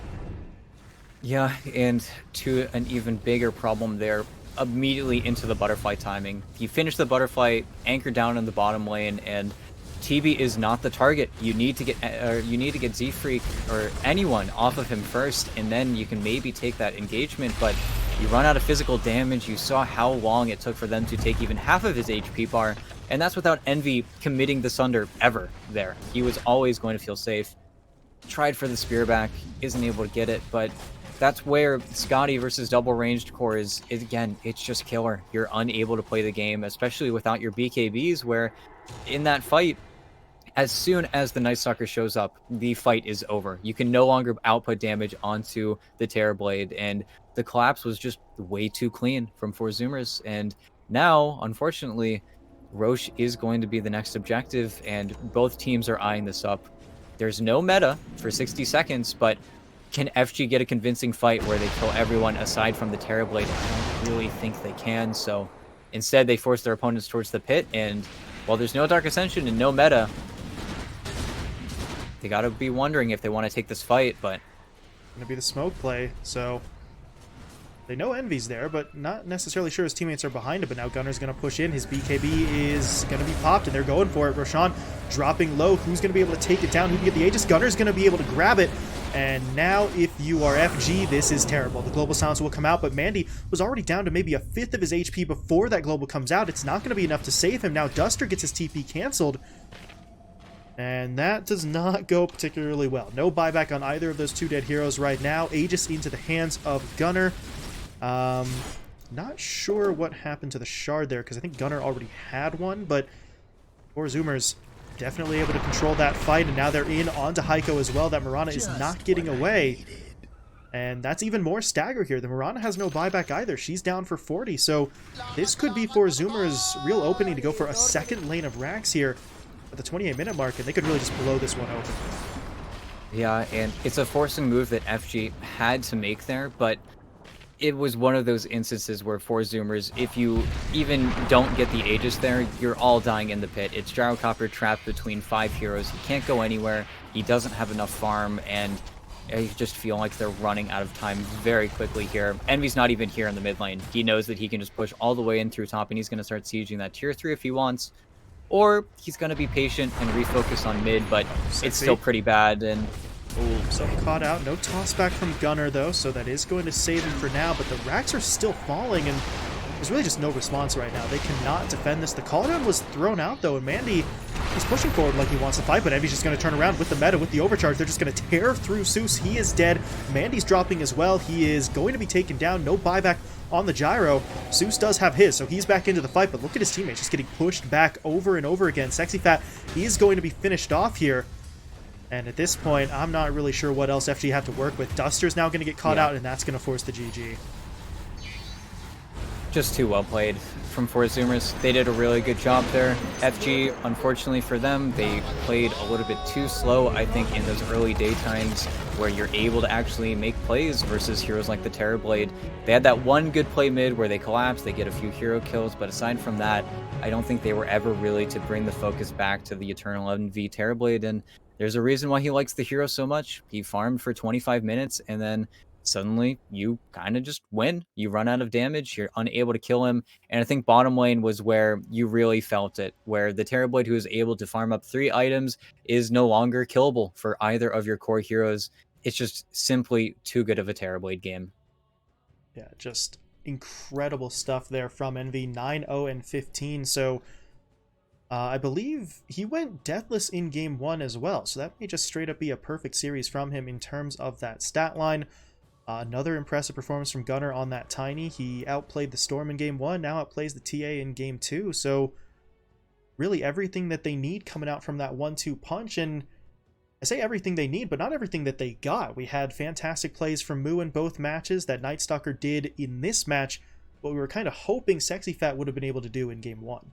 Yeah, and to an even bigger problem there, immediately into the butterfly timing. You finish the butterfly, anchor down in the bottom lane, and TB is not the target. You need to get Z-Freak or anyone off of him first, and then you can maybe take that engagement, but you run out of physical damage. You saw how long it took for them to take even half of his HP bar, and that's without Envy committing the Sunder ever there. He was always going to feel safe. Tried for the spear back, isn't able to get it, but that's where Scotty versus double ranged core is again, it's just killer. You're unable to play the game, especially without your BKBs, where in that fight, as soon as the Night Stalker shows up, the fight is over. You can no longer output damage onto the Terrorblade, and the collapse was just way too clean from 4 Zoomers, and Now, unfortunately, Roche is going to be the next objective, and both teams are eyeing this up. There's no meta for 60 seconds, but can FG get a convincing fight where they kill everyone aside from the Terrorblade? I don't really think they can, so instead they force their opponents towards the pit, and while there's no Dark Ascension and no meta, they gotta be wondering if they want to take this fight, but Gonna be the smoke play, so they know Envy's there, but not necessarily sure his teammates are behind him. But now Gunner's going to push in. His BKB is going to be popped, and they're going for it. Roshan dropping low. Who's going to be able to take it down? Who can get the Aegis? Gunner's going to be able to grab it. And now, if you are FG, this is terrible. The Global Silence will come out, but Mandy was already down to maybe a fifth of his HP before that Global comes out. It's not going to be enough to save him. Now Duster gets his TP canceled. And that does not go particularly well. No buyback on either of those two dead heroes right now. Aegis into the hands of Gunner. Not sure what happened to the shard there, because I think Gunner already had one, but Four Zoomers definitely able to control that fight, and now they're in onto Heiko as well. That Mirana is not getting away. And that's even more stagger here. The Mirana has no buyback either. She's down for 40, so this could be Four Zoomers' real opening to go for a second lane of racks here at the 28-minute mark, and they could really just blow this one open. yeah, and it's a forcing move that FG had to make there, but it was one of those instances where Four Zoomers, if you even don't get the Aegis there, you're all dying in the pit. It's Gyrocopter trapped between 5 heroes. He can't go anywhere. He doesn't have enough farm, and I just feel like they're running out of time very quickly here. Envy's not even here in the mid lane. He knows that he can just push all the way in through top, and he's going to start sieging that tier 3 if he wants. Or he's going to be patient and refocus on mid, but it's still pretty bad, and Ooh, so caught out. No toss back from Gunner, though, so that is going to save him for now, but the racks are still falling, and there's really just no response right now. They cannot defend this. The call-down was thrown out, though, and Mandy, he's pushing forward like he wants to fight, but Envy's just going to turn around with the meta, with the overcharge. They're just going to tear through Zeus. He is dead. Mandy's dropping as well. He is going to be taken down. No buyback on the gyro. Zeus does have his, so he's back into the fight, but look at his teammates just getting pushed back over and over again. Sexy Fat, he is going to be finished off here. And at this point, I'm not really sure what else FG have to work with. Duster's now going to get caught out, and that's going to force the GG. just too well played from Four Zoomers. They did a really good job there. FG, unfortunately for them, they played a little bit too slow, I think, in those early daytimes where you're able to actually make plays versus heroes like the Terrorblade. They had that one good play mid where they collapsed, they get a few hero kills, but aside from that, I don't think they were ever really to bring the focus back to the Eternal MV Terrorblade, and there's a reason why he likes the hero so much. He farmed for 25 minutes, and then suddenly you kind of just win. You run out of damage, you're unable to kill him, and I think bottom lane was where you really felt it, where the Terrorblade, who is able to farm up 3 items, is no longer killable for either of your core heroes. It's just simply too good of a Terrorblade game. Yeah, just incredible stuff there from Envy. 9-0 and 15, so I believe he went deathless in game 1 as well, so that may just straight up be a perfect series from him in terms of that stat line. Another impressive performance from Gunner on that Tiny. He outplayed the Storm in game 1, now outplays the TA in game 2, so really everything that they need coming out from that 1-2 punch, and I say everything they need, but not everything that they got. We had fantastic plays from Moo in both matches that Night Stalker did in this match, what we were kind of hoping Sexy Fat would have been able to do in game 1.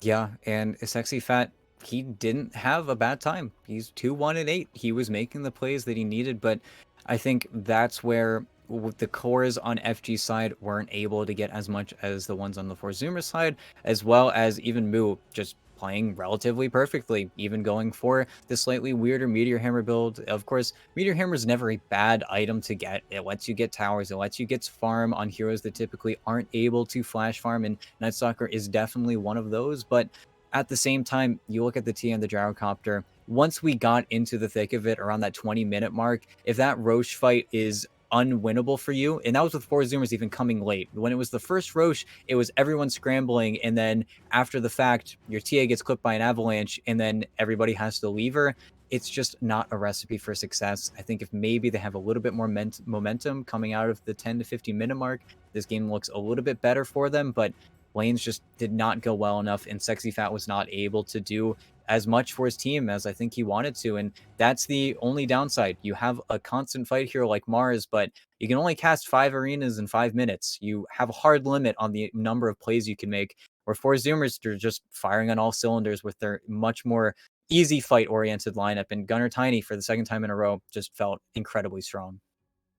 Yeah, and Sexy Fat, he didn't have a bad time. He's 2-1-8. He was making the plays that he needed, but I think that's where the cores on FG's side weren't able to get as much as the ones on the Four Zoomer side, as well as even Moo just playing relatively perfectly, even going for the slightly weirder Meteor Hammer build. Of course, Meteor Hammer is never a bad item to get. It lets you get towers, it lets you get farm on heroes that typically aren't able to flash farm, and Night Stalker is definitely one of those, but at the same time, you look at the T and the Gyrocopter, once we got into the thick of it around that 20-minute mark, if that Roche fight is unwinnable for you, and that was with Four Zoomers even coming late. When it was the first Roche, it was everyone scrambling, and then after the fact, your TA gets clipped by an avalanche, and then everybody has to leave her. It's just not a recipe for success. I think if maybe they have a little bit more momentum coming out of the 10 to 15-minute mark, this game looks a little bit better for them, but lanes just did not go well enough, and Sexy Fat was not able to do as much for his team as I think he wanted to, and that's the only downside. You have a constant fight hero like Mars, but You can only cast 5 arenas in 5 minutes. You have a hard limit on the number of plays you can make. Where for Zoomers, they're just firing on all cylinders with their much more easy fight-oriented lineup. And Gunner Tiny, for the second time in a row, just felt incredibly strong.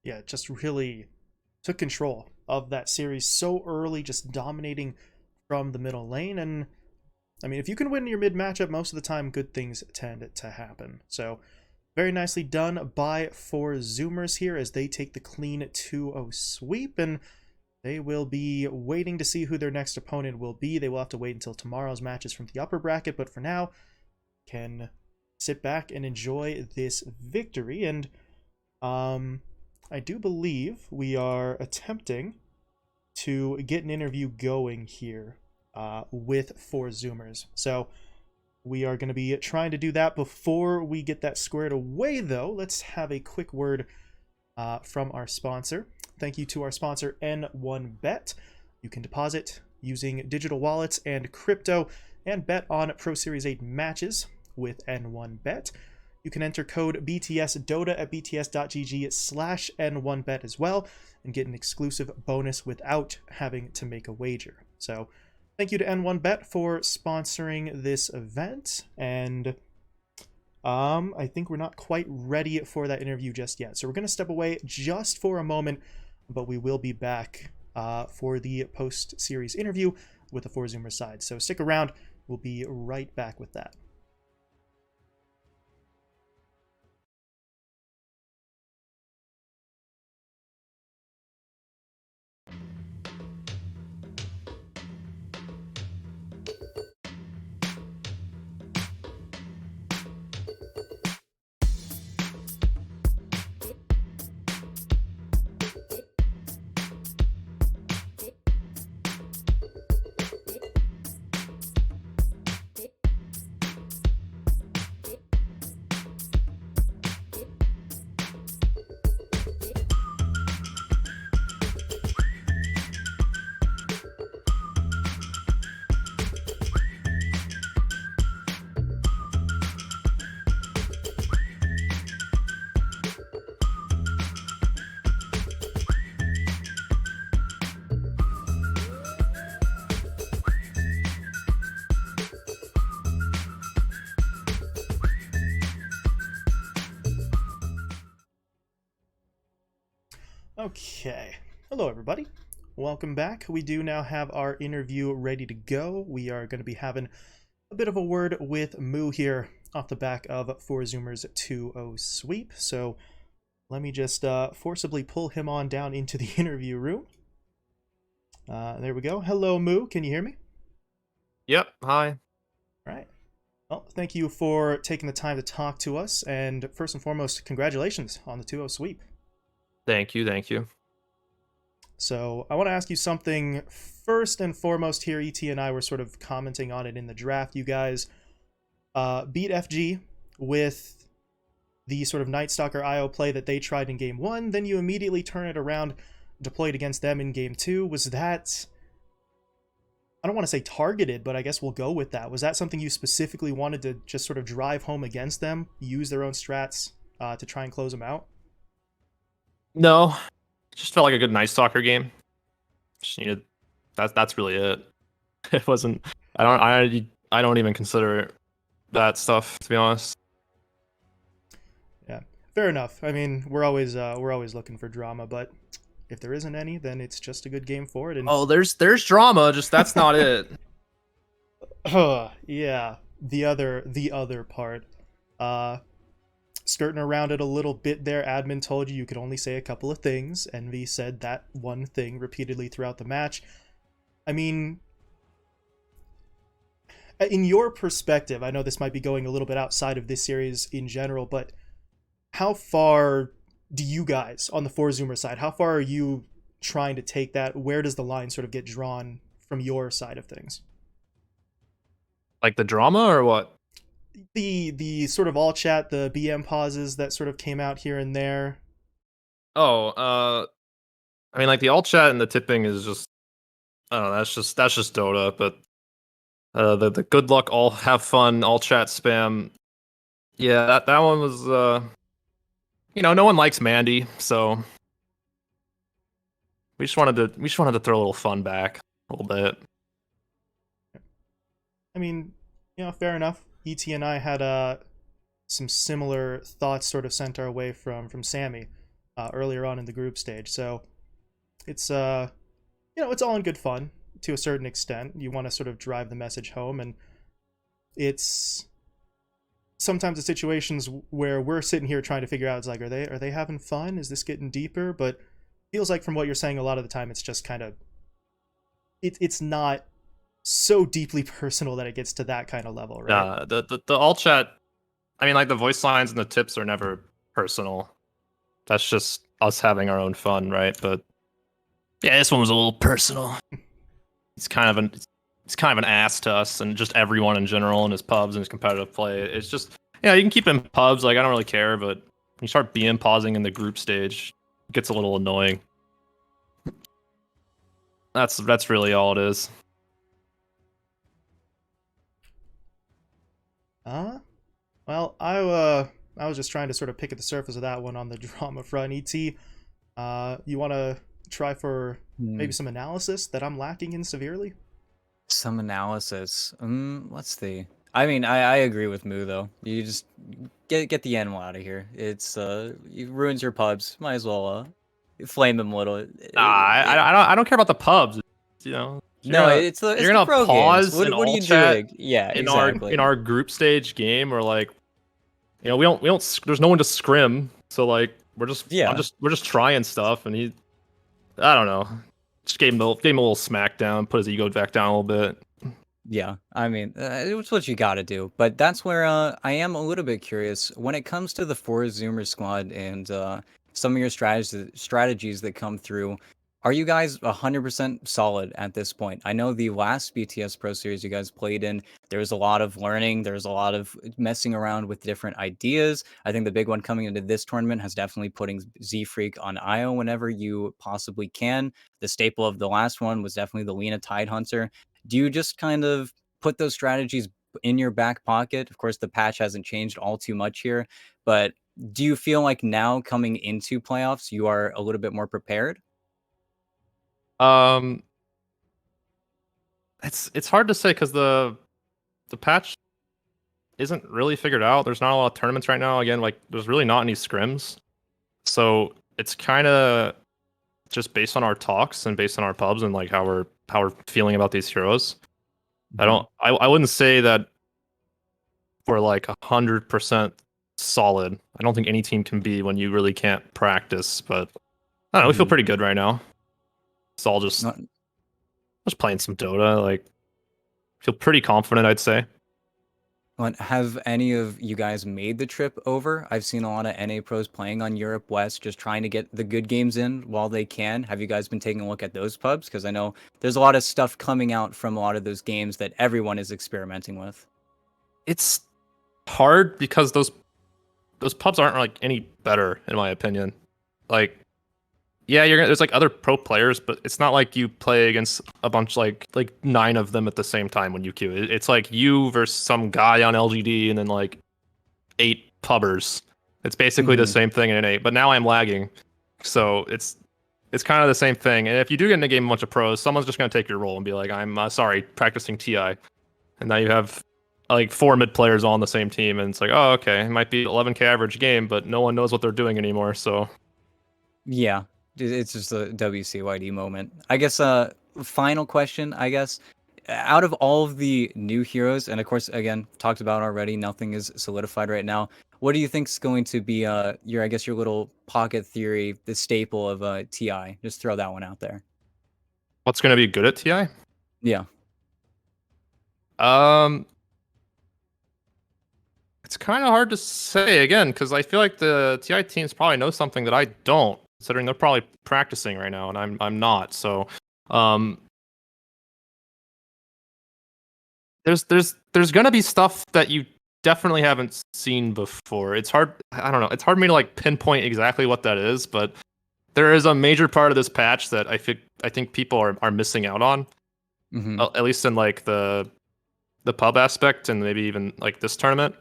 Yeah, just really took control of that series so early, just dominating from the middle lane. And I mean, if you can win your mid matchup, most of the time, good things tend to happen. So, very nicely done by 4Zoomers here as they take the clean 2-0 sweep. And they will be waiting to see who their next opponent will be. They will have to wait until tomorrow's matches from the upper bracket. But for now, can sit back and enjoy this victory. And I do believe we are attempting to get an interview going here with 4Zoomers. So we are going to be trying to do that. Before we get that squared away, though, let's have a quick word from our sponsor. Thank you to our sponsor, N1Bet. You can deposit using digital wallets and crypto and bet on Pro Series 8 matches with N1Bet. You can enter code BTS Dota at bts.gg/N1Bet as well and get an exclusive bonus without having to make a wager. So thank you to N1Bet for sponsoring this event. And I think we're not quite ready for that interview just yet. So we're going to step away just for a moment, but we will be back for the post-series interview with the 4Zoomer side. So stick around. We'll be right back with that. Okay. Hello, everybody. Welcome back. We do now have our interview ready to go. We are going to be having a bit of a word with Moo here off the back of 4Zoomers 2-0 sweep. So let me just forcibly pull him on down into the interview room. There we go. Hello, Moo. Can you hear me? Yep. Hi. All right. Well, thank you for taking the time to talk to us. And first and foremost, congratulations on the 2-0 sweep. Thank you. Thank you. So I want to ask you something first and foremost here. ET and I were sort of commenting on it in the draft. You guys beat FG with the sort of Night Stalker IO play that they tried in game 1. Then you immediately turn it around, deployed against them in game 2. Was that, I don't want to say targeted, but I guess we'll go with that. Was that something you specifically wanted to just sort of drive home against them, use their own strats to try and close them out? No, just felt like a good Night Stalker game. Just needed. That's really it. It wasn't. I don't even consider that stuff, to be honest. Yeah, fair enough. I mean, we're always looking for drama, but if there isn't any, then it's just a good game for it. And Oh, there's drama. Just that's not it. yeah, the other part. Skirting around it a little bit there, admin told you could only say a couple of things. Envy said that one thing repeatedly throughout the match. I mean, in your perspective, I know this might be going a little bit outside of this series in general, but how far do you guys on the 4Zoomer side, how far are you trying to take that? Where does the line sort of get drawn from your side of things? Like the drama or what? The sort of all chat, the BM pauses that sort of came out here and there. Oh, I mean, like the alt chat and the tipping is just, I don't know. That's just Dota. But the good luck, all have fun, all chat spam. Yeah, that one was no one likes Mandy, so we just wanted to throw a little fun back a little bit. I mean, fair enough. ET and I had some similar thoughts sort of sent our way from Sammy earlier on in the group stage. So it's it's all in good fun to a certain extent. You want to sort of drive the message home, and it's sometimes the situations where we're sitting here trying to figure out, it's like, are they having fun? Is this getting deeper? But feels like from what you're saying, a lot of the time it's just kind of it's not so deeply personal that it gets to that kind of level, right? The all chat. I mean, like the voice lines and the tips are never personal. That's just us having our own fun, right? But yeah, this one was a little personal. It's kind of an ass to us and just everyone in general in his pubs and his competitive play. It's just you can keep in pubs, like I don't really care, but when you start BM pausing in the group stage, it gets a little annoying. That's really all it is. Well, I was just trying to sort of pick at the surface of that one on the drama front. ET, you want to try for maybe some analysis that I'm lacking in severely? Some analysis. Let's see. I mean, I agree with Moo though. You just get the animal out of here. It's it ruins your pubs. Might as well flame them a little. I don't care about the pubs. You know, No, it's you're the gonna pro games. pause an What are all you chat doing? Yeah, in our exactly. group stage game, or like, we don't. There's no one to scrim, so like Yeah. we're just trying stuff, and I don't know, just gave him a little smackdown, put his ego back down a little bit. Yeah, I mean, it's what you got to do. But that's where I am a little bit curious when it comes to the four Zoomer squad and some of your strategies that come through. Are you guys 100% solid at this point? I know the last BTS Pro Series you guys played in, there was a lot of learning. There's a lot of messing around with different ideas. I think the big one coming into this tournament has definitely putting Z Freak on IO whenever you possibly can. The staple of the last one was definitely the Lena Tidehunter. Do you just kind of put those strategies in your back pocket? Of course, the patch hasn't changed all too much here, but do you feel like now coming into playoffs, you are a little bit more prepared? Um, it's hard to say because the patch isn't really figured out. There's not a lot of tournaments right now. Again, like there's really not any scrims, so it's kind of just based on our talks and based on our pubs and like how we're feeling about these heroes. I wouldn't say that we're like 100% solid. I don't think any team can be when you really can't practice, but I don't know, we feel pretty good right now. It's all just Not, playing some Dota, like feel pretty confident, I'd say. have any of you guys made the trip over? I've seen a lot of NA pros playing on Europe West, just trying to get the good games in while they can. Have you guys been taking a look at those pubs? Because I know there's a lot of stuff coming out from a lot of those games that everyone is experimenting with. It's hard because those pubs aren't like any better in my opinion. Like yeah, there's like other pro players, but it's not like you play against a bunch like 9 of them at the same time when you queue. It's like you versus some guy on LGD and then like 8 pubbers. It's basically the same thing in an 8, but now I'm lagging. So it's kind of the same thing. And if you do get in a game with a bunch of pros, someone's just going to take your role and be like, I'm sorry, practicing TI. And now you have like 4 mid players all on the same team. And it's like, oh, okay, it might be 11k average game, but no one knows what they're doing anymore. So Yeah, it's just a WCYD moment. I guess final question, I guess. Out of all of the new heroes, and of course, again, talked about already, nothing is solidified right now. What do you think is going to be your, I guess, your little pocket theory, the staple of TI? Just throw that one out there. what's going to be good at TI? Yeah. It's kind of hard to say again because I feel like the TI teams probably know something that I don't, considering they're probably practicing right now and I'm not. So, there's gonna be stuff that you definitely haven't seen before. It's hard. I don't know. It's hard for me to like pinpoint exactly what that is, but there is a major part of this patch that I think people are missing out on. At least in like the pub aspect and maybe even like this tournament.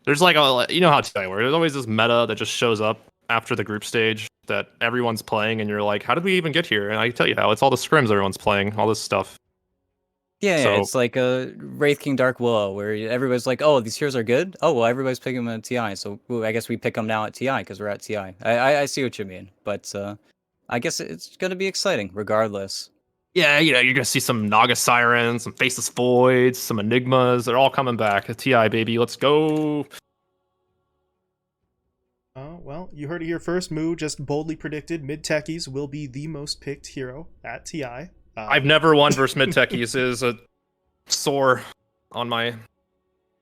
There's like you know how TI works. There's always this meta that just shows up after the group stage that everyone's playing, and you're like, how did we even get here? And I tell you how, it's all the scrims everyone's playing, all this stuff. Yeah, So- it's like a Wraith King Dark Willow, where everybody's like, "Oh, these heroes are good. Oh, well, everybody's picking them at TI, so ooh, I guess we pick them now at TI because we're at TI." I see what you mean, but I guess it's gonna be exciting regardless. Yeah, you know, you're gonna see some Naga Sirens, some Faceless Voids, some Enigmas. They're all coming back. TI, baby, let's go. Well, you heard it here first. Moo just boldly predicted mid techies will be the most picked hero at TI. I've never won versus mid techies. Is a sore on my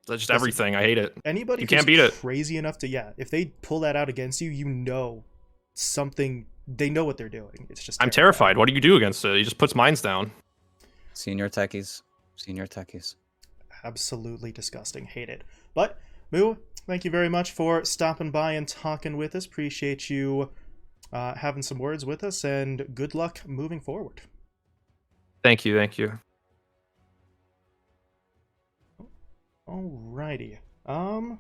just everything. I hate it. Anybody You who's can't beat it. crazy enough to, if they pull that out against you, you know something. They know what they're doing. It's just I'm terrified. What do you do against it? He just puts mines down. Senior techies. Absolutely disgusting. Hate it. But Moo, thank you very much for stopping by and talking with us. Appreciate you having some words with us, and good luck moving forward. Thank you. Alrighty. Let's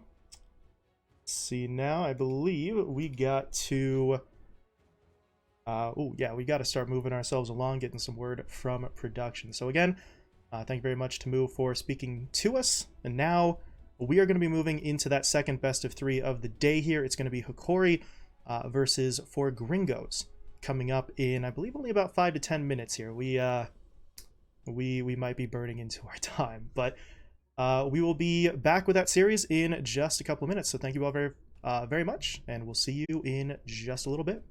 see now. I believe we got to. We got to start moving ourselves along, getting some word from production. So again, thank you very much to Moo for speaking to us. And now we are going to be moving into that second best of 3 of the day here. It's going to be Hikori versus 4 Gringos coming up in, I believe, only about 5 to 10 minutes here. We might be burning into our time, but we will be back with that series in just a couple of minutes. So thank you all very much, and we'll see you in just a little bit.